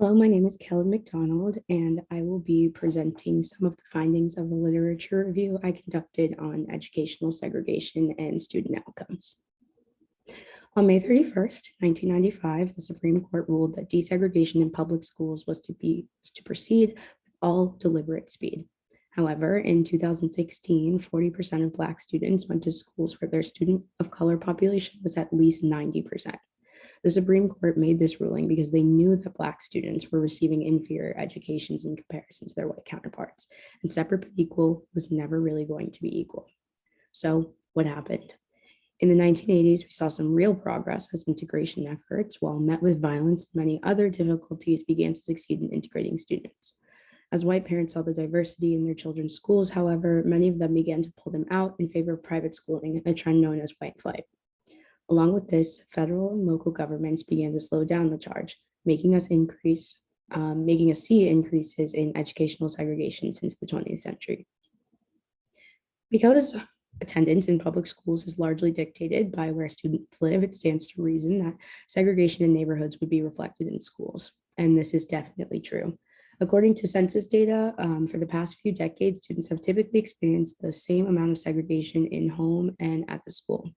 Hello, my name is Kellyn McDonald, and I will be presenting some of the findings of a literature review I conducted on educational segregation and student outcomes. On May 31st, 1995, the Supreme Court ruled that desegregation in public schools was to proceed with all deliberate speed. However, in 2016, 40% of Black students went to schools where their student of color population was at least 90%. The Supreme Court made this ruling because they knew that Black students were receiving inferior educations in comparison to their white counterparts, and separate but equal was never really going to be equal. So what happened? In the 1980s, we saw some real progress as integration efforts, while met with violence and many other difficulties, began to succeed in integrating students. As white parents saw the diversity in their children's schools, however, many of them began to pull them out in favor of private schooling, a trend known as white flight. Along with this, federal and local governments began to slow down the charge, making us see increases in educational segregation since the 20th century. Because attendance in public schools is largely dictated by where students live, it stands to reason that segregation in neighborhoods would be reflected in schools. And this is definitely true. According to census data, for the past few decades, students have typically experienced the same amount of segregation in home and at the school.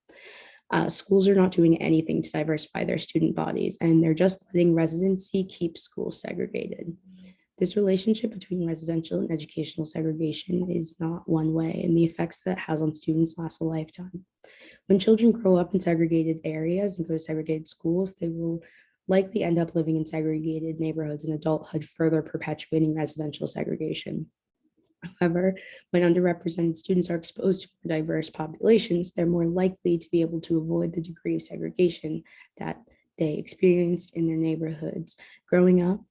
Schools are not doing anything to diversify their student bodies, and they're just letting residency keep schools segregated. This relationship between residential and educational segregation is not one way, and the effects that it has on students last a lifetime. When children grow up in segregated areas and go to segregated schools, they will likely end up living in segregated neighborhoods in adulthood, further perpetuating residential segregation. However, when underrepresented students are exposed to diverse populations, they're more likely to be able to avoid the degree of segregation that they experienced in their neighborhoods growing up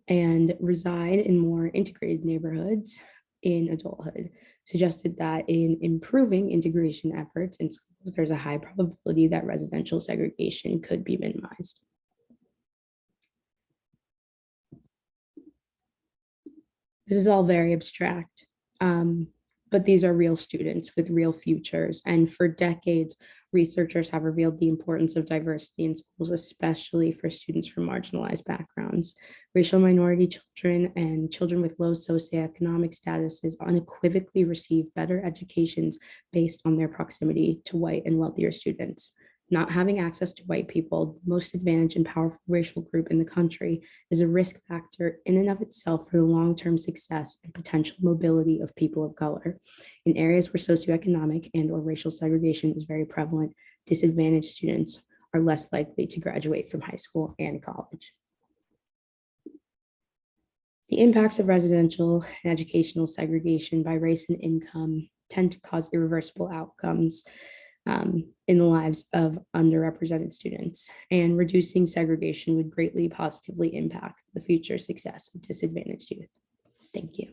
and reside in more integrated neighborhoods in adulthood, suggested that in improving integration efforts in schools, there's a high probability that residential segregation could be minimized. This is all very abstract, but these are real students with real futures. And for decades, researchers have revealed the importance of diversity in schools, especially for students from marginalized backgrounds. Racial minority children and children with low socioeconomic statuses unequivocally receive better educations based on their proximity to white and wealthier students. Not having access to white people, the most advantaged and powerful racial group in the country, is a risk factor in and of itself for the long-term success and potential mobility of people of color. In areas where socioeconomic and or racial segregation is very prevalent, disadvantaged students are less likely to graduate from high school and college. The impacts of residential and educational segregation by race and income tend to cause irreversible outcomes in the lives of underrepresented students, and reducing segregation would greatly positively impact the future success of disadvantaged youth. Thank you.